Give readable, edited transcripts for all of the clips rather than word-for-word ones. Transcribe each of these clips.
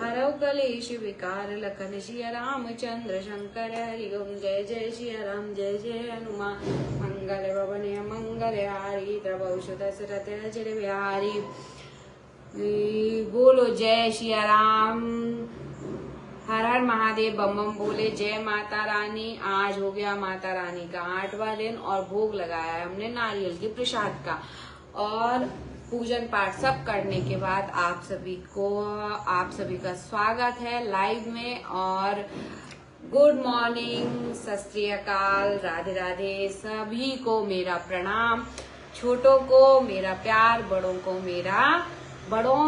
हरौ कलेश विकार लखन सिया रामचंद्र शंकर हरि ओम। जय जय सिया राम जय जय हनुमान मंगल भवन मंगल हारी प्रभु दशरथ अजर बिहारी। बोलो जय सिया राम, हर हर महादेव, बम बम बोले, जय माता रानी। आज हो गया माता रानी का 8वां दिन और भोग लगाया है हमने नारियल के प्रसाद का। और पूजन पाठ सब करने के बाद आप सभी का स्वागत है लाइव में। और गुड मॉर्निंग, सत श्री अकाल, राधे राधे। सभी को मेरा प्रणाम, छोटों को मेरा प्यार, बड़ों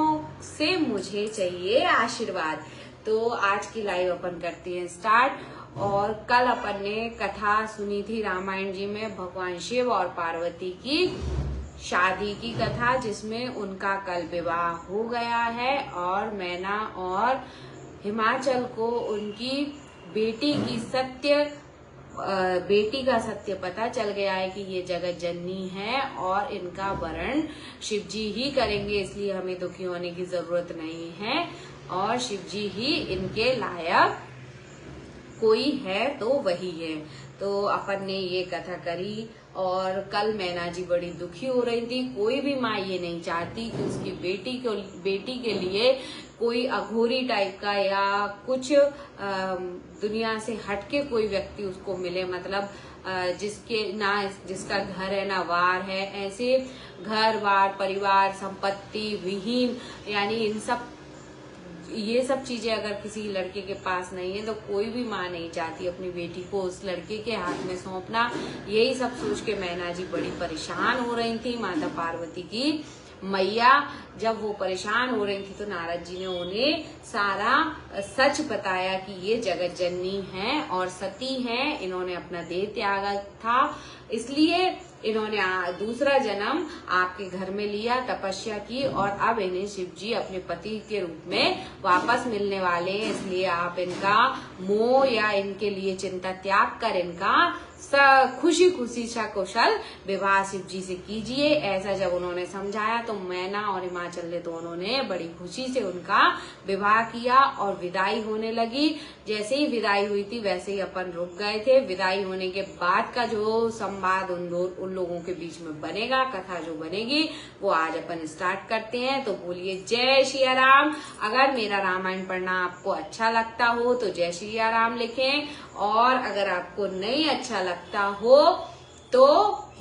से मुझे चाहिए आशीर्वाद। तो आज की लाइव अपन करते हैं स्टार्ट। और कल अपन ने कथा सुनी थी रामायण जी में भगवान शिव और पार्वती की शादी की कथा, जिसमें उनका कल विवाह हो गया है। और मैना और हिमाचल को उनकी बेटी का सत्य पता चल गया है कि ये जगत जननी है और इनका वरण शिव जी ही करेंगे, इसलिए हमें दुखी होने की जरूरत नहीं है। और शिव जी ही इनके लायक कोई है तो वही है। तो अपन ने ये कथा करी। और कल मैना जी बड़ी दुखी हो रही थी। कोई भी माँ ये नहीं चाहती कि उसकी बेटी के लिए कोई अघोरी टाइप का या कुछ दुनिया से हटके कोई व्यक्ति उसको मिले, मतलब जिसका घर है ना वार है, ऐसे घर वार परिवार संपत्ति विहीन, यानी ये सब चीजें अगर किसी लड़के के पास नहीं है तो कोई भी माँ नहीं चाहती अपनी बेटी को उस लड़के के हाथ में सौंपना। यही सब सोच के मैना जी बड़ी परेशान हो रही थी। माता पार्वती की मैया जब वो परेशान हो रही थी तो नारद जी ने उन्हें सारा सच बताया कि ये जगत जननी है और सती हैं, इन्होंने अपना देह त्यागा था, इसलिए इन्होंने दूसरा जन्म आपके घर में लिया, तपस्या की, और अब इन्हें शिव जी अपने पति के रूप में वापस मिलने वाले हैं। इसलिए आप इनका मोह या इनके लिए चिंता त्याग कर इनका खुशी सकुशल विवाह शिव जी से कीजिए। ऐसा जब उन्होंने समझाया तो मैना और हिमाचल ने दोनों ने बड़ी खुशी से उनका विवाह किया और विदाई होने लगी। जैसे ही विदाई हुई थी वैसे ही अपन रुक गए थे। विदाई होने के बाद का जो संवाद उन लोगों के बीच में बनेगा, कथा जो बनेगी वो आज अपन स्टार्ट करते हैं। तो बोलिए जय सिया राम। अगर मेरा रामायण पढ़ना आपको अच्छा लगता हो तो जय सिया राम लिखें, और अगर आपको नहीं अच्छा लगता हो तो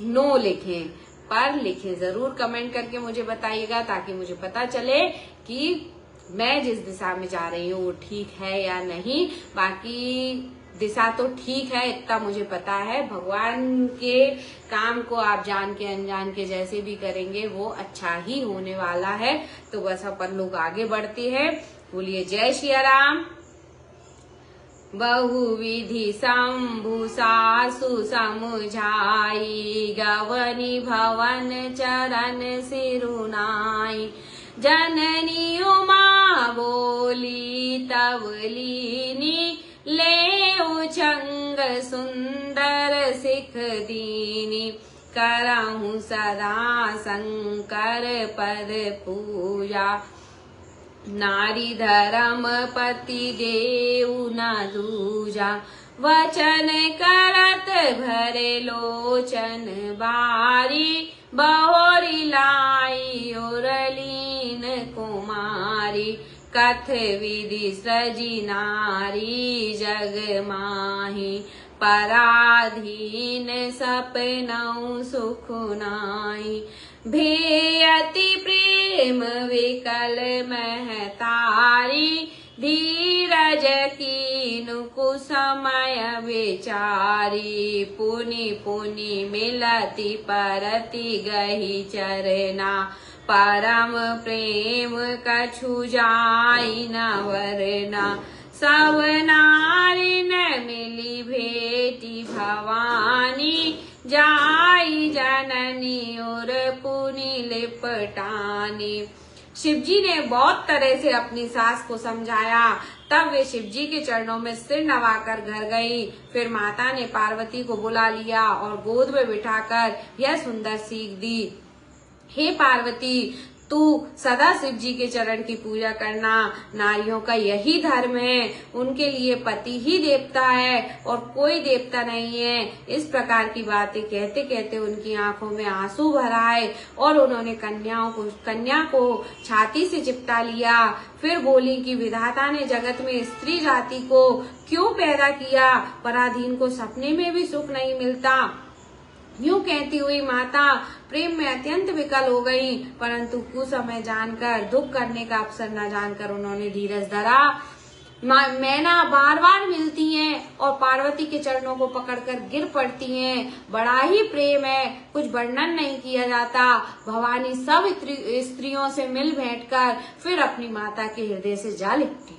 नो लिखें, पर लिखें जरूर, कमेंट करके मुझे बताइएगा ताकि मुझे पता चले कि मैं जिस दिशा में जा रही हूँ वो ठीक है या नहीं। बाकी दिशा तो ठीक है, इतना मुझे पता है। भगवान के काम को आप जान के अनजान के जैसे भी करेंगे वो अच्छा ही होने वाला है। तो बस अपन लोग आगे बढ़ते हैं। बोलिए जय सिया राम। बहुविधि शंभु सासु समुझाई, गवनी भवन चरण सिरुनाई। जननी उमा बोली तब लीनी, ले उचंग सुंदर सिख दीनी। करहूं सदा शंकर पद पूजा, नारी धर्म पति देव न दूजा। वचन करत भरे लोचन बारी, बहोरी लाई उरलीन कुमारी। कथ विधि सजी नारी जग माही, पराधीन सपनौ सुख नाई। भेयति प्रेम विकल महतारी, धीरज कीनु कुसमय विचारी। पुनि पुनि मिलति परति गही चरना, परम प्रेम कछु जाई न वरना। सब नारी न मिली भेटी भवानी, जाई जननी और पुनि लिपटानी। शिवजी ने बहुत तरह से अपनी सास को समझाया, तब वे शिवजी के चरणों में सिर नवाकर घर गई। फिर माता ने पार्वती को बुला लिया और गोद में बिठाकर यह सुंदर सीख दी, हे पार्वती, तू सदा शिव जी के चरण की पूजा करना। नारियों का यही धर्म है, उनके लिए पति ही देवता है और कोई देवता नहीं है। इस प्रकार की बातें कहते कहते उनकी आंखों में आंसू भर आए और उन्होंने कन्या को छाती से चिपटा लिया। फिर बोली कि विधाता ने जगत में स्त्री जाति को क्यों पैदा किया, पराधीन को सपने में भी सुख नहीं मिलता। यूं कहती हुई माता प्रेम में अत्यंत विकल हो गई, परंतु कुसमय जानकर, दुख करने का अवसर न जानकर उन्होंने धीरज धरा। मैना बार बार मिलती हैं और पार्वती के चरणों को पकड़कर गिर पड़ती हैं। बड़ा ही प्रेम है, कुछ वर्णन नहीं किया जाता। भवानी सब स्त्रियों से मिल बैठकर फिर अपनी माता के हृदय से जा लिपटी।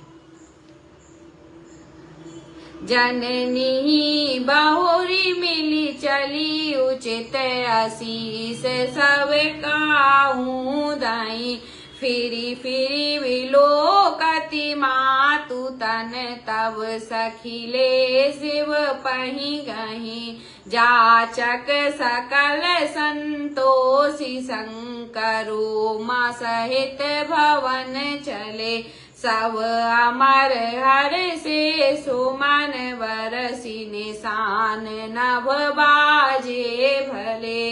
जननी बहुरी मिली चली, उचित आशीष सब काहू दाई। फिरी फिरी विलोकति मातु तन, तब सखिले शिव पही गही। जाचक सकल संतोषी, शंकरो माँ सहित भवन चले। सब अमर हर से सुमन बरसी, निशान नभ बाजे भले।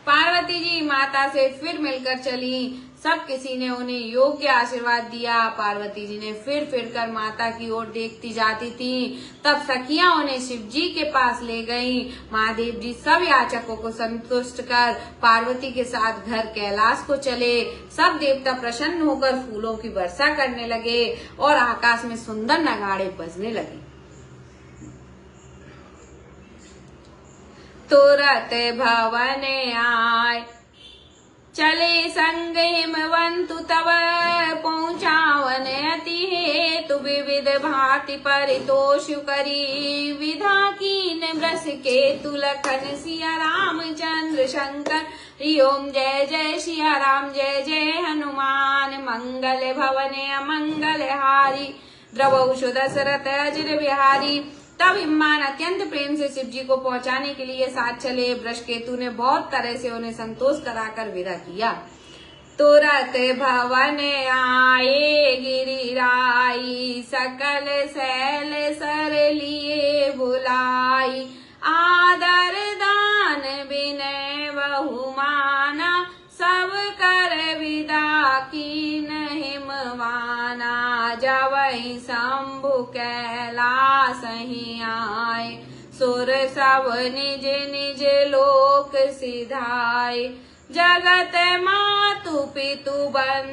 पार्वती जी माता से फिर मिलकर चली। सब किसी ने उन्हें योग्य आशीर्वाद दिया। पार्वती जी ने फिर कर माता की ओर देखती जाती थी। तब सखियां उन्हें शिव जी के पास ले गईं। महादेव जी सब याचकों को संतुष्ट कर पार्वती के साथ घर कैलाश को चले। सब देवता प्रसन्न होकर फूलों की वर्षा करने लगे और आकाश में सुंदर नगाड़े बजने लगे। तुरत भवन आय चले संग हिमवंतु, तब पहुँचावन अति हेतु। विविध भांति परितोष करी, विधा कीन वृष केतु। लखन सिया रामचंद्र शंकर, ओम जय जय सिया राम, जय जय हनुमान। मंगल भवन अमंगल हारी, द्रवौषु दशरथ अजर बिहारी। तब हिमवान अत्यंत प्रेम से शिव जी को पहुंचाने के लिए साथ चले। वृषकेतु ने बहुत तरह से उन्हें संतोष कराकर विदा किया। तुरत भवन आए गिरिराई, सकल शैल सर लिए बुलाई। आदर दान विनय बहुमाना, सब कर विदा कीन हिमवाना। जवै शंभु कैलास ही आए, सुर सब निज निज लोक सिधाए। जगत मातु पितु बन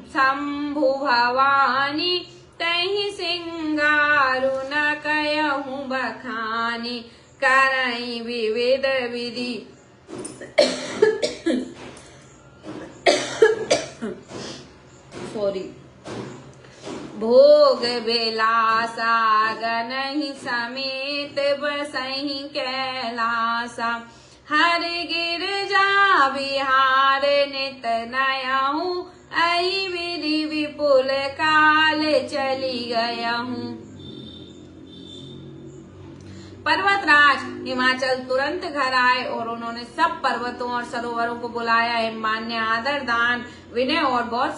शंभु भवानी, तहि सिंगारु न कयहु बखानी। करई विविध विधि भोग बेलासा, गनहि समेत बसहि कैलासा। हर गिरजा विहार नित नयहु, अहि विधि विपुल काल चली गयहूँ। पर्वतराज हिमाचल तुरंत घर आए और उन्होंने सब पर्वतों और सरोवरों को बुलाया। हिमवान ने आदर दान विनय और बहुत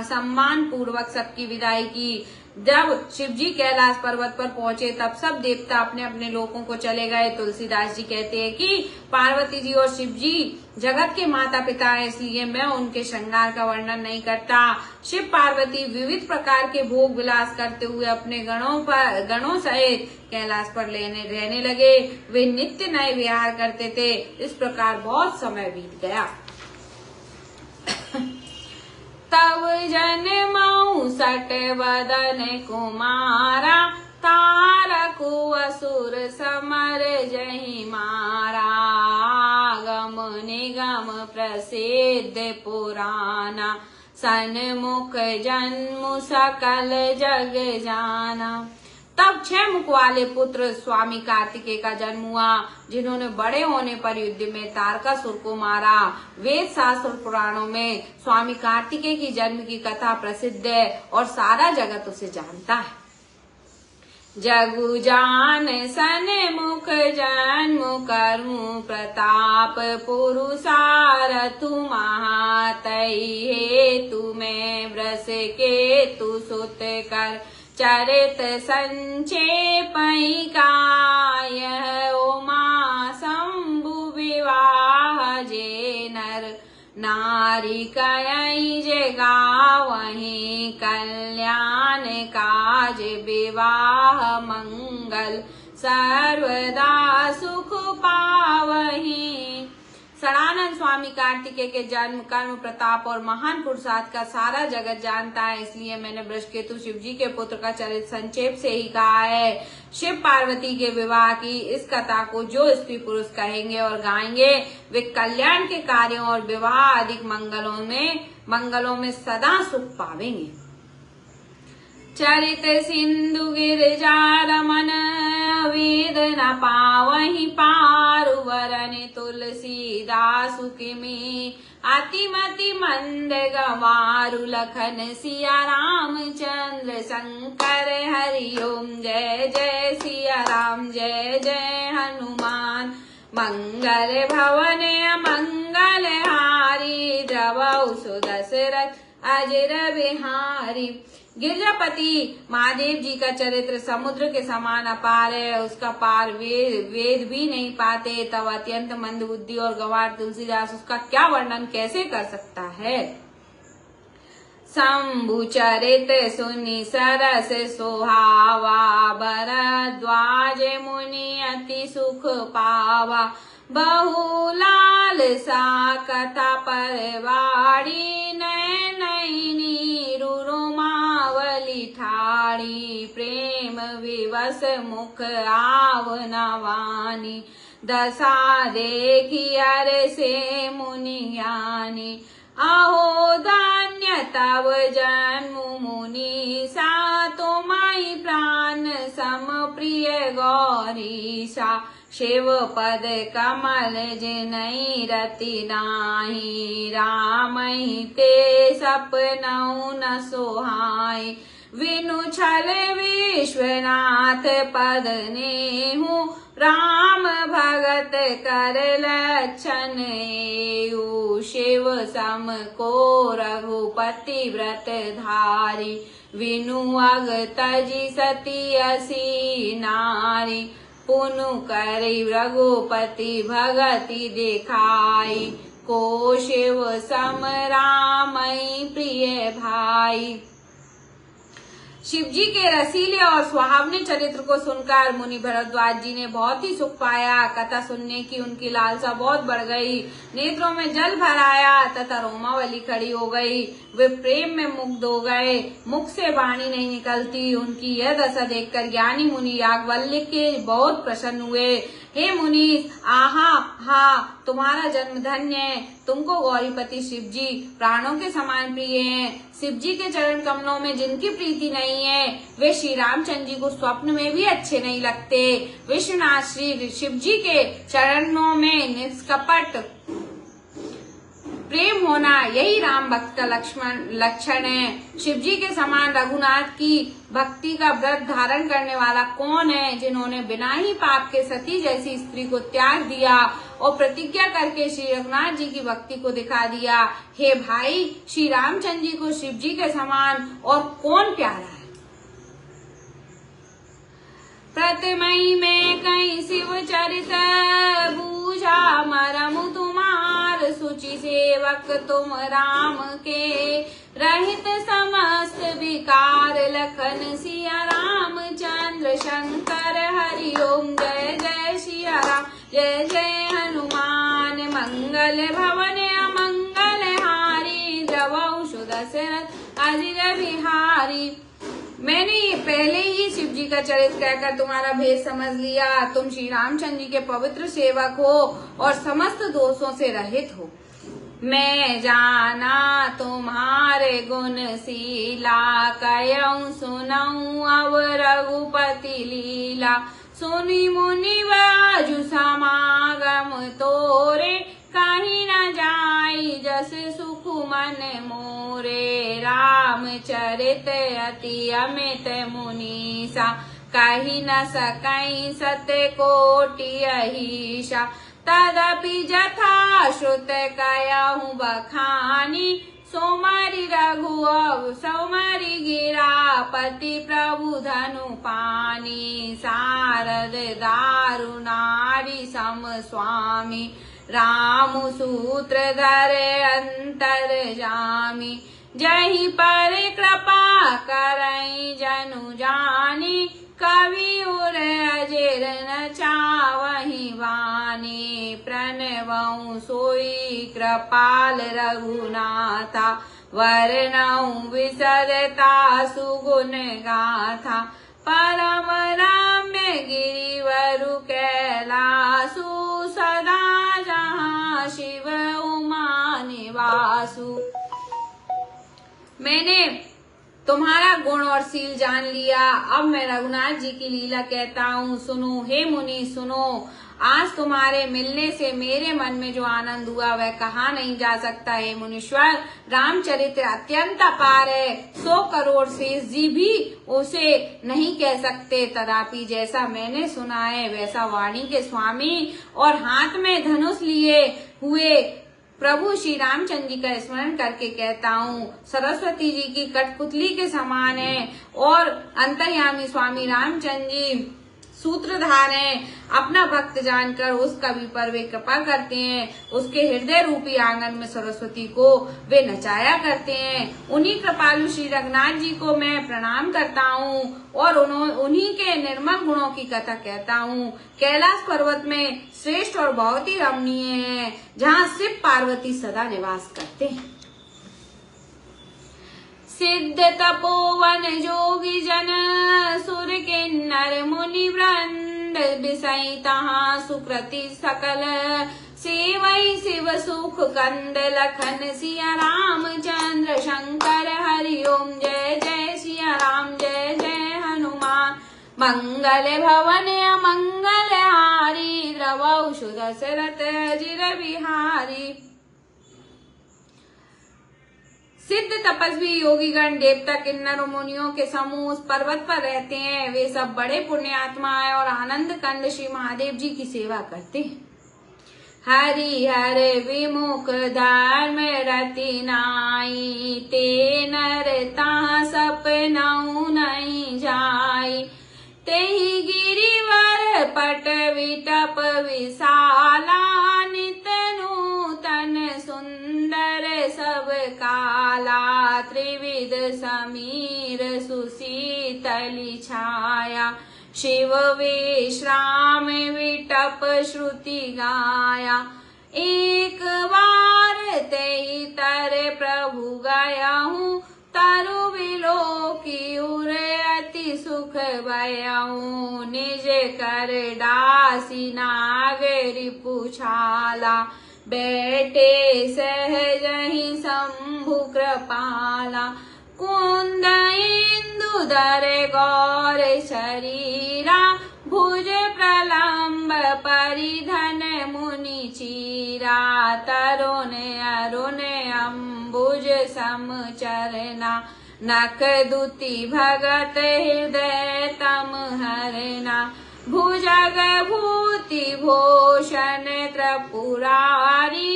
सम्मान पूर्वक सबकी विदाई की। जब शिव जी कैलाश पर्वत पर पहुंचे तब सब देवता अपने अपने लोकों को चले गए। तुलसीदास जी कहते हैं कि पार्वती जी और शिव जी जगत के माता पिता हैं, इसलिए मैं उनके श्रृंगार का वर्णन नहीं करता। शिव पार्वती विविध प्रकार के भोग विलास करते हुए अपने गणों सहित कैलाश पर रहने लगे। वे नित्य नए विहार करते थे। इस प्रकार बहुत समय बीत गया। तब जन्मऊ सट वदन कुमारा, तारकु असुर समर जहि मारा। गम निगम प्रसिद्ध पुराना, सन्मुख जन्म सकल जग जाना। तब 6 मुख वाले पुत्र स्वामी कार्तिकेय का जन्म हुआ, जिन्होंने बड़े होने पर युद्ध में तारकासुर को मारा। वेद शास्त्र पुराणों में स्वामी कार्तिकेय की जन्म की कथा प्रसिद्ध है और सारा जगत उसे जानता है। जगु जान सन मुख जन्म कर्म प्रताप पुरुषारथु महातई हेतु में व्रस के तु सुत कर चरित संक्षेपई काय उमा शंभु विवाह जे नर नारी कई जे गावहीं कल्याण काज विवाह मंगल सर्वदा सुख पावहीं। सदानंद स्वामी कार्तिकेय के जन्म कर्म प्रताप और महान पुरुषार्थ का सारा जगत जानता है, इसलिए मैंने वृषकेतु शिव जी के पुत्र का चरित्र संक्षेप से ही कहा है। शिव पार्वती के विवाह की इस कथा को जो स्त्री पुरुष कहेंगे और गाएंगे वे कल्याण के कार्यों और विवाह आदि मंगलों में सदा सुख पावेंगे। चरित सिंधु गिरिजा रमन वेद न पावहि पारु वरन तुलसीदास किमि अतिमति मंद गवारु लखन सिया रामचंद्र शंकर हरिओम जय जय सिया राम जय जय हनुमान मंगल भवन मंगल हारी द्रवौ सुदशरथ अजर बिहारी। गिरजापति महादेव जी का चरित्र समुद्र के समान अपार है, उसका पार वेद भी नहीं पाते, तब अत्यंत मंद बुद्धि और गंवार तुलसीदास उसका क्या वर्णन कैसे कर सकता है। शंभु चरित सुनि सरस सुहावा भरद्वाज मुनि अति सुख पावा बहुलाल सा कथा परवाड़ी नैनी रुरुमावली ठाड़ी प्रेम विवश मुख आवनवानी दशा देखी अरे से मुनि ज्ञानी अहो धन्य तव जन्म मुनि सा तुम्हारी प्राण सम प्रिय गौरीशा शिव पद कमल जिनहि रति नाही रामहि ते सपनौ न सोहाई विनु छल विश्वनाथ पद नेहु राम भगत कर लक्षण एउ शिव सम को रघुपति व्रत धारी विनु अग तजी सती असी नारी पुनु करी रघुपति भगति दिखाई को शिव सम रामई प्रिय भाई। शिव जी के रसीले और सुहावने चरित्र को सुनकर मुनि भरद्वाज जी ने बहुत ही सुख पाया। कथा सुनने की उनकी लालसा बहुत बढ़ गई, नेत्रों में जल भर आया तथा रोमावली खड़ी हो गई। वे प्रेम में मुग्ध हो गए, मुख से वाणी नहीं निकलती। उनकी यह दशा देखकर ज्ञानी मुनि याज्ञवल्क्य के बहुत प्रसन्न हुए। हे मुनि, आहा हा, तुम्हारा जन्म धन्य है। तुमको गौरीपति शिव जी प्राणों के समान प्रिय हैं। शिव जी के चरण कमलों में जिनकी प्रीति नहीं है वे श्री रामचंद्र जी को स्वप्न में भी अच्छे नहीं लगते। विश्वनाथ श्री शिव जी के चरणों में निष्कपट प्रेम होना यही राम भक्त का लक्षण है। शिव जी के समान रघुनाथ की भक्ति का व्रत धारण करने वाला कौन है, जिन्होंने बिना ही पाप के सती जैसी स्त्री को त्याग दिया और प्रतिज्ञा करके श्री रघुनाथ जी की भक्ति को दिखा दिया। हे भाई, श्री रामचंद्र जी को शिव जी के समान और कौन प्यारा है। प्रतिमई में कई शिव चरित बूझा मरमु तुम्हार सुचि सेवक तुम राम के रहित समस्त विकार लखन सिया रामचंद्र शंकर हरिओम जय जय सिया राम जय जय हनुमान मंगल भवन अमंगल हारी द्रवौ सुदशरथ अजिर बिहारी। मैंने ये पहले ही शिव जी का चरित्र कहकर तुम्हारा भेद समझ लिया। तुम श्री रामचंद्र जी के पवित्र सेवक हो और समस्त दोषों से रहित हो। मैं जाना तुम्हारे गुण शीला कयऊं सुनऊं अब रघुपति लीला सुनी मुनि बाजु समागम तोरे कहीं न जाई जस सुख मन मोरे राम चरित अति अमित मुनीसा कही न सकई सत्य कोटि अहिषा। तदपि जथा श्रुत कयहु बखानी, सोमरि रघु सोमरि गिरापति प्रभु धनु पानी। शारद दारु नारी सम स्वामी, राम सूत्र धरे अंतर जामी। जहि पर कृपा करई जनु जानी, कवि उर अजेर न चावहि वानी। प्रणवउ सोई कृपाल रघुनाथा, वर्णउ विशदता सुगुण गाथा। परम रम्य गिरिवरु कैलासु, सदा जहाँ शिव उमा निवासु। मैंने तुम्हारा गुण और सील जान लिया, अब मैं रघुनाथ जी की लीला कहता हूँ, सुनो हे मुनि सुनो। आज तुम्हारे मिलने से मेरे मन में जो आनंद हुआ वह कहा नहीं जा सकता है मुनीश्वर। रामचरित्र अत्यंत अपार है, 100 करोड़ शेष जी भी उसे नहीं कह सकते। तथापि जैसा मैंने सुना है वैसा वाणी के स्वामी और हाथ में धनुष लिए हुए प्रभु श्री रामचंद्र जी का स्मरण करके कहता हूँ। सरस्वती जी की कठपुतली के समान है और अंतर्यामी स्वामी रामचंद्र जी सूत्रधार हैं। अपना भक्त जानकर उसका भी पर वे कृपा करते हैं। उसके हृदय रूपी आंगन में सरस्वती को वे नचाया करते हैं। उन्हीं कृपालु श्री रघुनाथ जी को मैं प्रणाम करता हूँ और उन्हीं के निर्मल गुणों की कथा कहता हूँ। कैलाश पर्वत में श्रेष्ठ और बहुत ही रमणीय है, जहाँ शिव पार्वती सदा निवास करते हैं। सिद्ध तपोवन जोगी जन सुर किन्नर मुनि वृंद, बिसई तहाँ सुकृति सकल सेवई शिव सुख कंद। लखन सिया रामचंद्र शंकर हरि ओम, जय जय सिया राम जय जय हनुमान। मंगल भवन अमंगल हारी, द्रवौ सुदशरथ अजिर बिहारी। सिद्ध तपस्वी योगीगण देवता किन्नर मुनियों के समूह उस पर्वत पर रहते हैं। वे सब बड़े पुण्य आत्माएं और आनंद कंद श्री महादेव जी की सेवा करते हैं। हरि हर विमुख धर्म रति नाई, ते नर ता सपनऊ नहीं जाई। तेहि गिरिवर पट विटप विशाला, नित नूतन सुंदर सब काला। त्रिविध समीर सुशीतली छाया, शिव विश्राम विटप श्रुति गाया। एक बार तेहि तर प्रभु गया हूँ, तरु विलोकी उर अति सुख भयऊ। निज कर दासी नागरी पुछाला, बैठे सहज ही शंभु कृपाला। कुंद इंदु धर गौर शरीरा, भुज प्रलंब परिधन मुनि चीरा। तरुण अरुण अम्बुज समचरना, नख दुति भगत हृदय तम हरना। भुजग भूति भूषण त्रिपुरारी,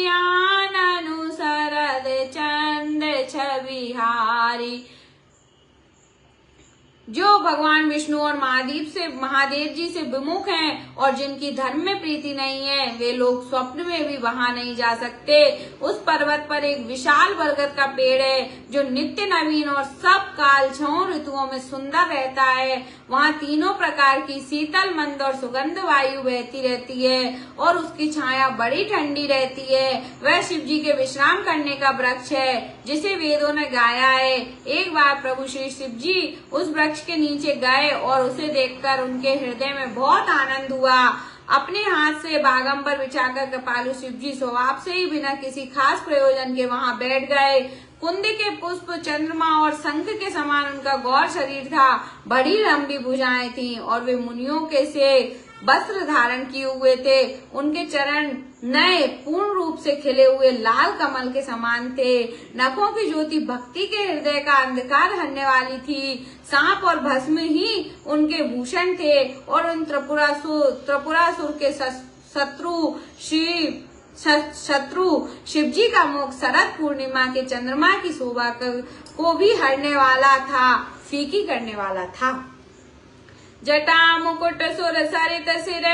आननु शरद चंद छविहारी। जो भगवान विष्णु और महादेव जी से विमुख हैं और जिनकी धर्म में प्रीति नहीं है, वे लोग स्वप्न में भी वहां नहीं जा सकते। उस पर्वत पर एक विशाल बरगद का पेड़ है जो नित्य नवीन और सब काल 6 ऋतुओं में सुंदर रहता है। वहां तीनों प्रकार की शीतल मंद और सुगंध वायु बहती रहती है और उसकी छाया बड़ी ठंडी रहती है। वह शिव जी के विश्राम करने का वृक्ष है जिसे वेदों ने गाया है। एक बार प्रभु श्री शिव जी उस वृक्ष के नीचे गए और उसे देखकर उनके हृदय में बहुत आनंद हुआ। अपने हाथ से बागंबर बिछाकर कृपालु शिव जी स्वभाव से ही बिना किसी खास प्रयोजन के वहां बैठ गए। कुंद के पुष्प, चंद्रमा और शंख के समान उनका गौर शरीर था। बड़ी लंबी भुजाएं थीं और वे मुनियों के से वस्त्र धारण किए हुए थे। उनके चरण नए पूर्ण रूप से खिले हुए लाल कमल के समान थे। नखों की ज्योति भक्ति के हृदय का अंधकार हरने वाली थी। सांप और भस्म ही उनके भूषण थे और उन त्रिपुरासुर के शत्रु शिवजी का मुख शरद पूर्णिमा के चंद्रमा की शोभा को भी हरने वाला था, फीकी करने वाला था। जटा मुकुट सुर सरित सिर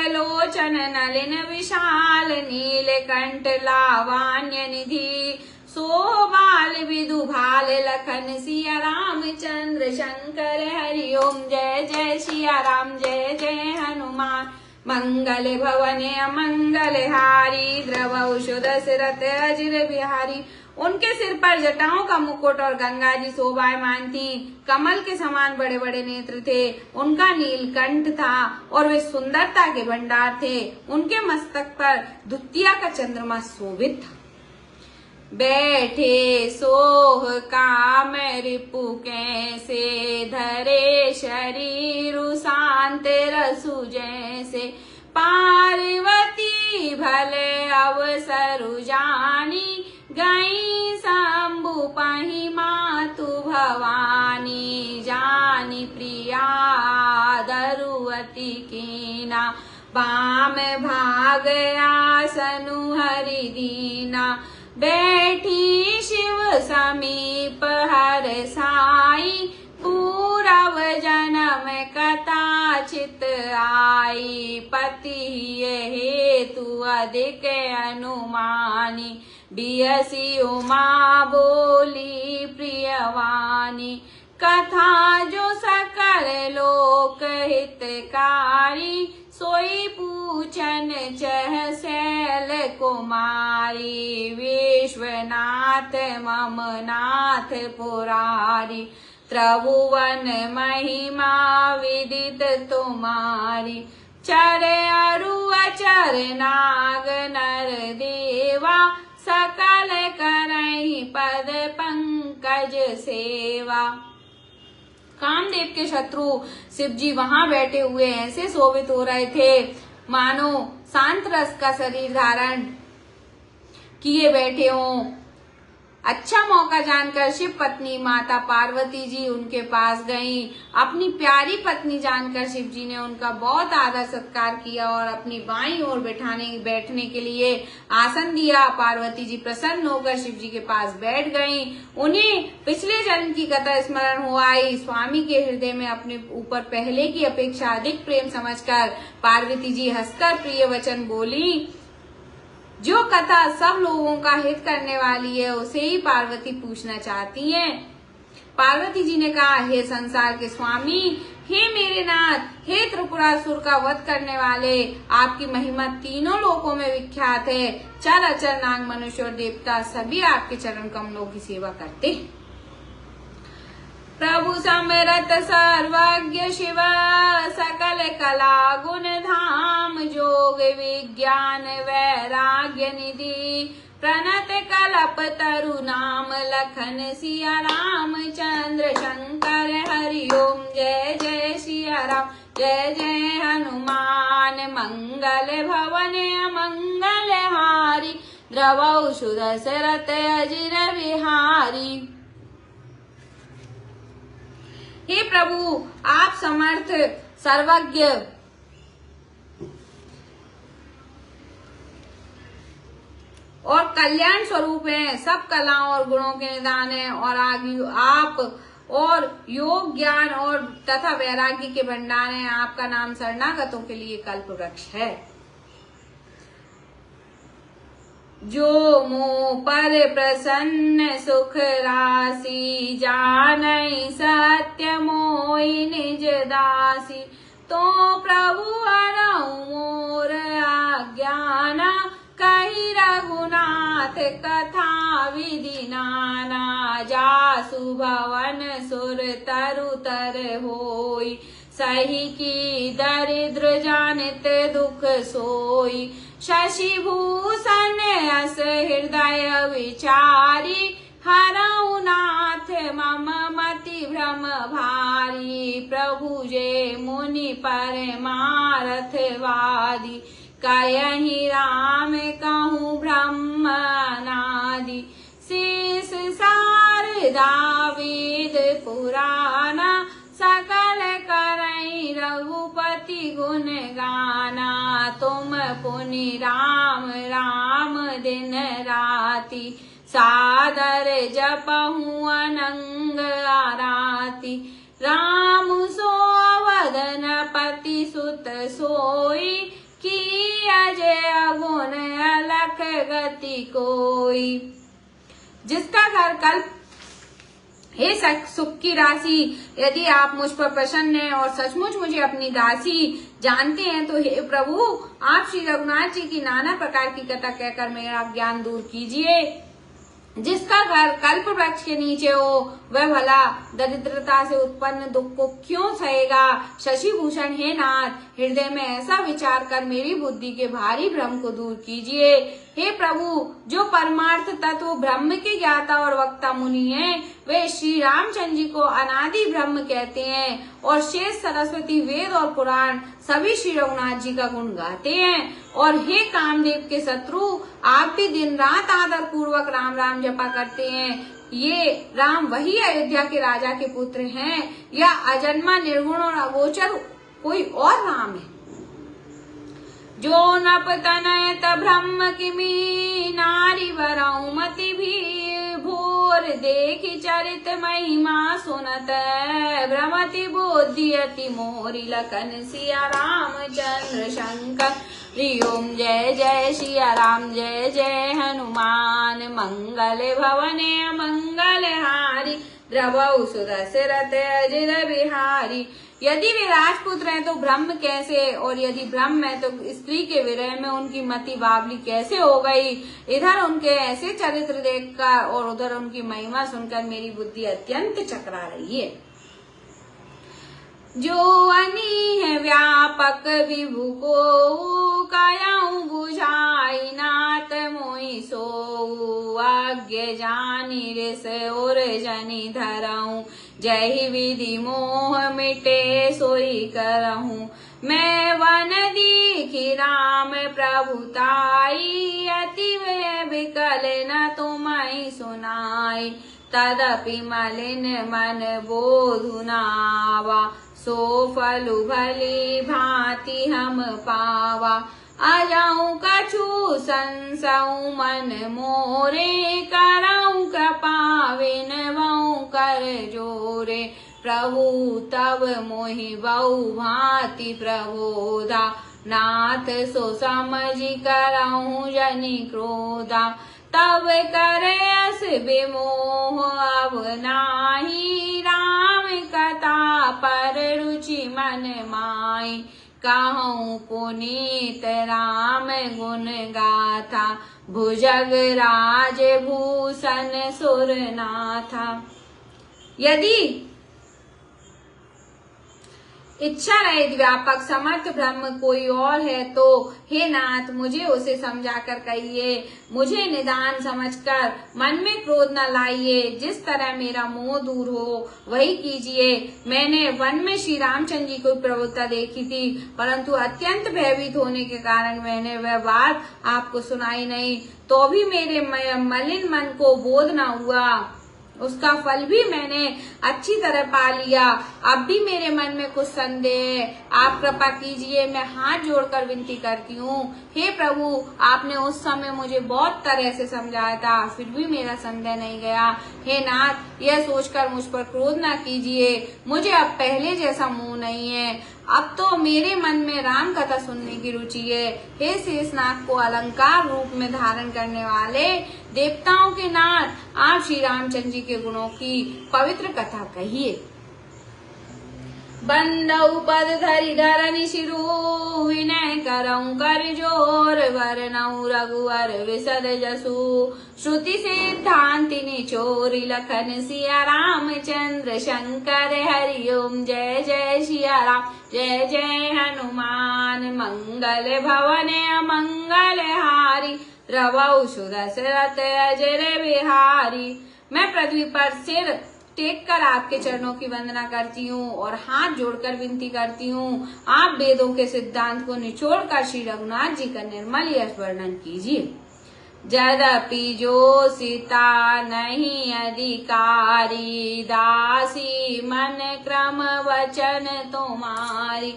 लोचन नलिन विशाल नील कंठ लावान्य निधि सोबाल विदु भाल लखन सिया रामचंद्र शंकर हरि ओम। जय जय सिया राम जय जय हनुमान मंगल भवन अमंगल हारी द्रवौषध दशरथ अजिर बिहारी। उनके सिर पर जटाओं का मुकुट और गंगा जी शोभायमान थी। कमल के समान बड़े बड़े नेत्र थे। उनका नीलकंठ था और वे सुंदरता के भंडार थे। उनके मस्तक पर द्वितीया का चंद्रमा शोभित था। बैठे सोह काम रिपु कैसे धरे शरीर शांत रसु जैसे पार्वती भले अवसरु जानी गई शंभु पहि मातु भवानी जानी प्रिया दरुवती कीना बाम भाग आसनु हरि दीना बैठी शिव समीप हर साई पूरव जन्म कथाचित आई पति हेतु अधिक अनुमानी बियसी उमा बोली प्रियवानी कथा जो सकल लोक हितकारी सोई पूछन चह शैल कुमारी विश्वनाथ मम नाथ पुरारी त्रिभुवन महिमा विदित तुम्हारी चर अरु अचर नाग नर देवा सकल करहि पद पंकज सेवा। कामदेव के शत्रु शिवजी वहां बैठे हुए ऐसे शोभित हो रहे थे मानो शांत रस का शरीर धारण किए बैठे हों। अच्छा मौका जानकर शिव पत्नी माता पार्वती जी उनके पास गईं। अपनी प्यारी पत्नी जानकर शिव जी ने उनका बहुत आदर सत्कार किया और अपनी बाईं ओर बैठने के लिए आसन दिया। पार्वती जी प्रसन्न होकर शिव जी के पास बैठ गईं। उन्हें पिछले जन्म की कथा स्मरण हो आई। स्वामी के हृदय में अपने ऊपर पहले की अपेक्षा अधिक प्रेम समझकर पार्वती जी हंसकर प्रिय वचन बोली। जो कथा सब लोगों का हित करने वाली है उसे ही पार्वती पूछना चाहती हैं। पार्वती जी ने कहा, हे संसार के स्वामी, हे मेरे नाथ, हे त्रिपुरासुर का वध करने वाले, आपकी महिमा तीनों लोकों में विख्यात है। चर अचर नाग मनुष्य और देवता सभी आपके चरण कमलों की सेवा करते हैं। प्रभु समरत सर्वज्ञ शिव सकल कला गुण धाम जोग विज्ञान वैराग्य निधि प्रणत कलप तरु नाम लखन सिया रामचंद्र शंकर हरि ओम। जय जय सिया राम जय जय हनुमान मंगल भवन अमंगल हारी द्रवौषध दशरथ अजिर बिहारी। हे प्रभु, आप समर्थ सर्वज्ञ और कल्याण स्वरूप हैं, सब कलाओं और गुणों के निदान हैं और आप और योग ज्ञान और तथा वैराग्य के भंडार हैं। आपका नाम शरणागतों के लिए कल्प वृक्ष है। जो मुँह पर प्रसन्न सुख राशि जानई सत्य मोहि निज दासी तो प्रभु हरऊ मोर अज्ञाना कही रघुनाथ कथा विधि नाना जासु भवन सुर तरु तर होई सही की दरिद्र जानित दुख सोई शशि भूषण अस हृदय विचारी हरऊ नाथ मम मति भ्रम भारी बिहारी प्रभु जे मुनि परमारथवादी कयहि राम कहूँ ब्रह्म अनादि शेष शारदा वेद पुराना सकल करई रघुपति गुण गाना तुम पुनि राम राम दिन राति सादर जपहु अनंग आराती राम सो वदन पति सुत सोई की अजय गुण अलख गति कोई। जिसका घर कल्प हे सुख की राशि, यदि आप मुझ पर प्रसन्न हैं और सचमुच मुझे अपनी दासी जानते हैं तो हे प्रभु आप श्री रघुनाथ जी की नाना प्रकार की कथा कहकर मेरा ज्ञान दूर कीजिए। जिसका घर कल्प वृक्ष के नीचे हो वह भला दरिद्रता से उत्पन्न दुख को क्यों सहेगा। शशि भूषण हे नाथ हृदय में ऐसा विचार कर मेरी बुद्धि के भारी भ्रम को दूर कीजिए। हे प्रभु जो परमार्थ तत्व ब्रह्म के ज्ञाता और वक्ता मुनि हैं वे श्री रामचंद्र जी को अनादि ब्रह्म कहते हैं और शेष सरस्वती वेद और पुराण सभी श्री रघुनाथ जी का गुण गाते हैं। और हे कामदेव के शत्रु आप भी दिन रात आदर पूर्वक राम राम जपा करते हैं। ये राम वही अयोध्या के राजा के पुत्र हैं या अजन्मा निर्गुण और अगोचर कोई और राम है। जो नप तनयत ब्रह्म किमी नारी वरऊ मति भी भोर देखि चरित महिमा सुनत भ्रमति बुद्धि अति मोरी लखन सिया रामचंद्र शंकर हरिओम जय जय सिया राम जय जय हनुमान मंगल भवने मंगल हारी द्रवऊ सुदशरथ अजिर बिहारी। यदि वे राजपुत्र हैं तो ब्रह्म कैसे और यदि ब्रह्म है तो स्त्री के विरह में उनकी मति बावली कैसे हो गई। इधर उनके ऐसे चरित्र देखकर और उधर उनकी महिमा सुनकर मेरी बुद्धि अत्यंत चकरा रही है। जो अनी है व्यापक विभु को कायाऊ बुझाई नाथ मोहि सो आज्ञ जानी रिस और जनी धरऊं जय विधि मोह मिटे सोई करहूँ। मैं वन दीखी राम प्रभुताई अति वे विकल न तुम्हारी सुनाई तदपि मलिन मन बोधुनावा सो फलु भली भांति हम पावा। अजाऊं कछु संसऊ मन मोरे कराऊं कृपा विनवऊं कर जोरे प्रभु तब मोहि बहु भांति प्रबोधा नाथ सो समझि कराऊं जनि क्रोधा। तब करे अस विमोह अब नाही राम कथा पर रुचि मन माई कहूँ पुनीत राम गुण गाथा भुजग राज भूषण सुरनाथा। यदि इच्छा रहित व्यापक समर्थ ब्रह्म कोई और है तो हे नाथ मुझे उसे समझाकर कहिए। मुझे निदान समझकर मन में क्रोध न लाइए। जिस तरह मेरा मोह दूर हो वही कीजिए। मैंने वन में श्री रामचंद्र जी को प्रवृत्ता देखी थी परंतु अत्यंत भयभीत होने के कारण मैंने वह बात आपको सुनाई नहीं तो भी मेरे मलिन मन को बोध न हुआ। उसका फल भी मैंने अच्छी तरह पा लिया। अब भी मेरे मन में कुछ संदेह है, आप कृपा कीजिए। मैं हाथ जोड़कर विनती करती हूँ। हे प्रभु आपने उस समय मुझे बहुत तरह से समझाया था फिर भी मेरा संदेह नहीं गया। हे नाथ यह सोचकर मुझ पर क्रोध न कीजिए। मुझे अब पहले जैसा मोह नहीं है। अब तो मेरे मन में राम कथा सुनने की रुचि है। हे शेषनाग को अलंकार रूप में धारण करने वाले देवताओं के नाथ आप श्री रामचंद्र जी के गुणों की पवित्र कथा कहिए। बंदऊ पद धरि धरनि शिरु विनय करऊं कर जोर वरनऊ रघुवर विशद जसु श्रुति सिद्धांति निचोरी लखन सिया रामचंद्र शंकर हरिओम जय जय सिया राम जय जय हनुमान मंगल भवने मंगल हारी रवऊ सुदशरथ अजर बिहारी। मैं पृथ्वी पर सिर टेक कर आपके चरणों की वंदना करती हूँ और हाथ जोड़कर विनती करती हूँ, आप वेदों के सिद्धांत को निचोड़कर श्री रघुनाथ जी का निर्मल यश वर्णन कीजिए। यद्यपि जो सीता नहीं अधिकारी, दासी मन क्रम वचन तुम्हारी,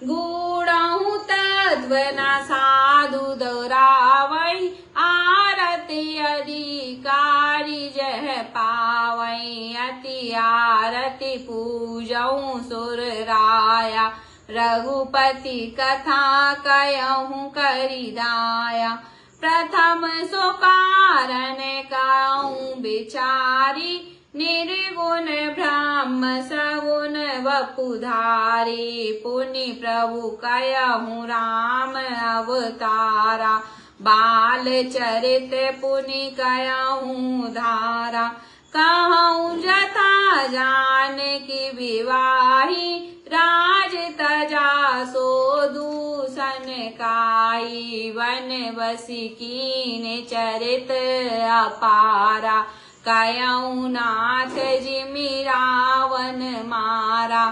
गूढ़हु तत्व न साधु दोहरावई, आरती अधिकारी जह पावई, अति आरती पूजऊ सुर राया, रघुपति कथा कयहु करि दाया, प्रथम सो कारण कहूँ बिचारी, निर्गुण ब्रह्म सगुण वपुधारी, पुनि प्रभु कयहु राम अवतारा, बाल चरित पुनि कयहु धारा, कहूँ जथा जान की विवाही, राज तजा सो दूषण काई, वन बसी कीन चरित अपारा, कयहु नाथ जिमि रावण मारा,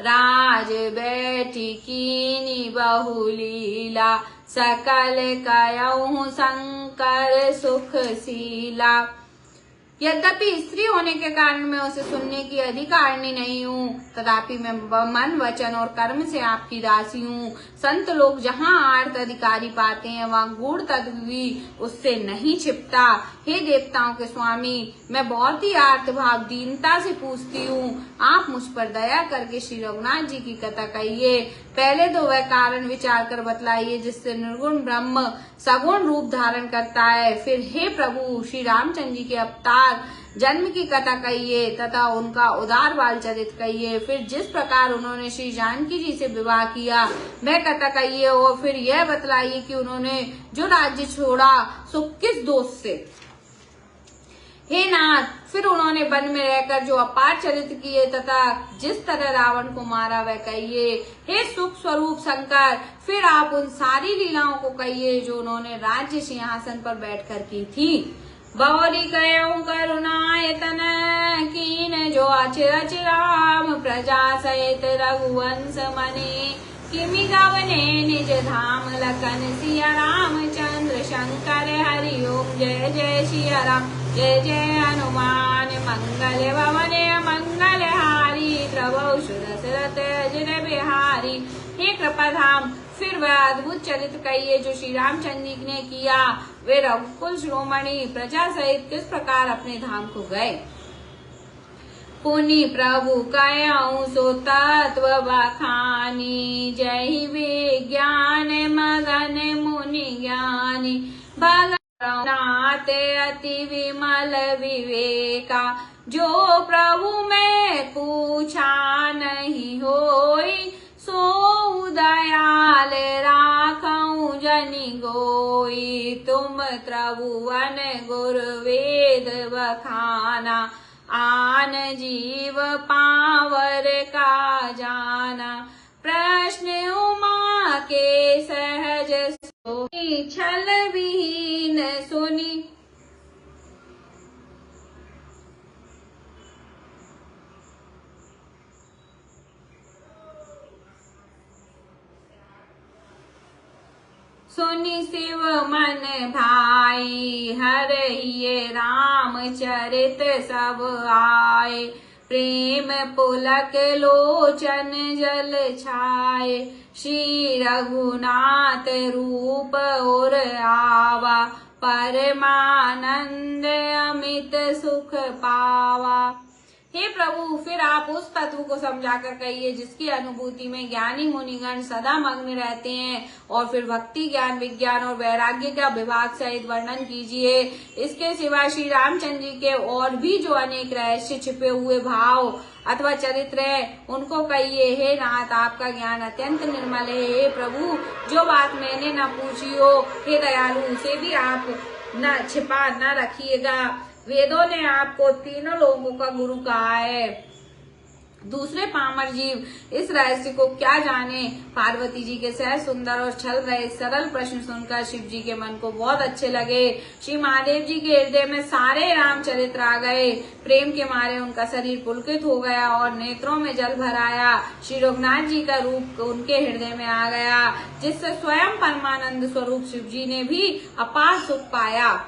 राज बैठी कीनी बहुलीला, सकल कयहु शंकर सुखशीला। यद्यपि स्त्री होने के कारण मैं उसे सुनने की अधिकारिणी नहीं हूँ, तथापि मैं मन वचन और कर्म से आपकी दासी हूँ। संत लोग जहाँ आर्त अधिकारी पाते हैं वहाँ गूढ़ तत्व भी उससे नहीं छिपता। हे देवताओं के स्वामी, मैं बहुत ही आर्त भाव दीनता से पूछती हूँ, आप मुझ पर दया करके श्री रघुनाथ जी की कथा कहिए। पहले तो वह कारण विचार कर बतलाइए जिससे निर्गुण ब्रह्म सगुण रूप धारण करता है। फिर हे प्रभु श्री रामचंद्र जी के अवतार जन्म की कथा कहिए तथा उनका उदार बाल चरित कहिए। फिर जिस प्रकार उन्होंने श्री जानकी जी से विवाह किया वह कथा कहिए और फिर यह बतलाइए कि उन्होंने जो राज्य छोड़ा सो किस दोष से। हे नाथ, फिर उन्होंने वन में रहकर जो अपार चरित्र किए तथा जिस तरह रावण को मारा वह कहिए। हे सुख स्वरूप शंकर, फिर आप उन सारी लीलाओं को कहिए जो उन्होंने राज्य सिंहासन पर बैठकर की थी। बौरी कयहु करुणायतन कीन जो अचिरच राम, प्रजा सहित रघुवंश मने, किमि गवने निज धाम, लखन सिया रामचंद्र शंकर हरि ओम। जय जय सिया राम, जय जय हनुमान, मंगल भवने मंगल हारी, प्रभु सुरसरत अजर बिहारी। हे कृपाधाम, फिर वह अद्भुत चरित्र कहिए जो श्री रामचंद्र जी ने किया। वे रघुकुल शिरोमणि प्रजा सहित किस प्रकार अपने धाम को गए। पुनि प्रभु कयहु सो तत्व बखानी, जय विज्ञान मगन मुनि ज्ञानी, भगनाथ अति विमल विवेका, जो प्रभु मैं पूछा नहीं होई, सो दयाल राखऊं जनि गोई। तुम त्रिभुवन गुरु वेद बखाना, आन जीव पावर का जाना। प्रश्न उमा के सहज सोई, छल विहीन सुनी। सुनि शिव मन भाई, हरहिए रामचरित सब आए। प्रेम पुलक लोचन जल छाए, श्री रघुनाथ रूप और आवा। परमानंद अमित सुख पावा। हे प्रभु, फिर आप उस तत्व को समझाकर कहिए जिसकी अनुभूति में ज्ञानी मुनिगण सदा मग्न रहते हैं, और फिर भक्ति ज्ञान विज्ञान और वैराग्य का विभाग सहित वर्णन कीजिए। इसके सिवा श्री रामचंद्र जी के और भी जो अनेक रहस्य छिपे हुए भाव अथवा चरित्र है उनको कहिए। हे नाथ, आपका ज्ञान अत्यंत निर्मल है। हे प्रभु, जो बात मैंने न पूछी हो, हे दयालु, उसे भी आप न छिपा न रखिएगा। वेदों ने आपको तीनों लोगों का गुरु कहा है, दूसरे पामर जीव इस रहस्य को क्या जाने। पार्वती जी के सहज सुंदर और छल रहे सरल प्रश्न सुनकर शिव जी के मन को बहुत अच्छे लगे। श्री महादेव जी के हृदय में सारे रामचरित्र आ गए। प्रेम के मारे उनका शरीर पुलकित हो गया और नेत्रों में जल भर आया। श्री रघुनाथ जी का रूप उनके हृदय में आ गया, जिससे स्वयं परमानंद स्वरूप शिव जी ने भी अपार सुख पाया।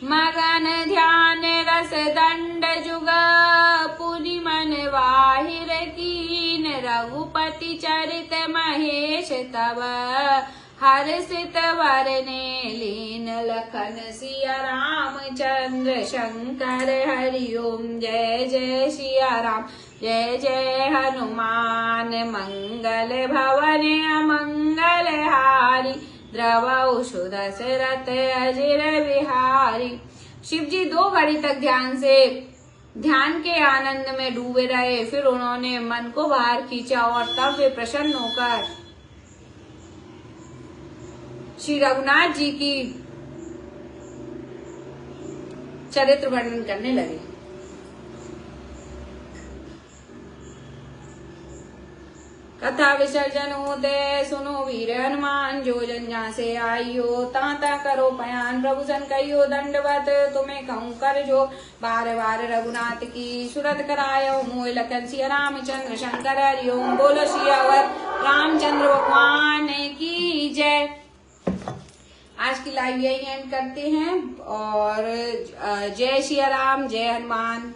मगन ध्यान रस दंड जुग पुनि मन वाहिर कीन, रघुपति चरित महेश तब हर्षित वरने लीन, लखन सिया रामचंद्र शंकर हरिओम। जय जय सिया राम जय जय हनुमान, मंगल भवन अमंगल हारी, द्रवहु दशरथ अजिर बिहारी। शिव जी 2 घड़ी तक ध्यान के आनंद में डूबे रहे। फिर उन्होंने मन को बाहर खींचा और तब वे प्रसन्न होकर श्री रघुनाथ जी की चरित्र वर्णन करने लगे। कथा विसर्जन होते सुनो वीर हनुमान, जो जन जहाँ से आइयो ताता करो पयान, प्रभु सन कहियो दंडवत तुम्हें कहूँ कर जो, बार बार रघुनाथ की सुरत करायो, मोह लखन सिया रामचंद्र शंकर हरिओम। बोलो सियावर रामचंद्र भगवान की जय। आज की लाइव यही एंड करते हैं और जय सिया राम जय हनुमान।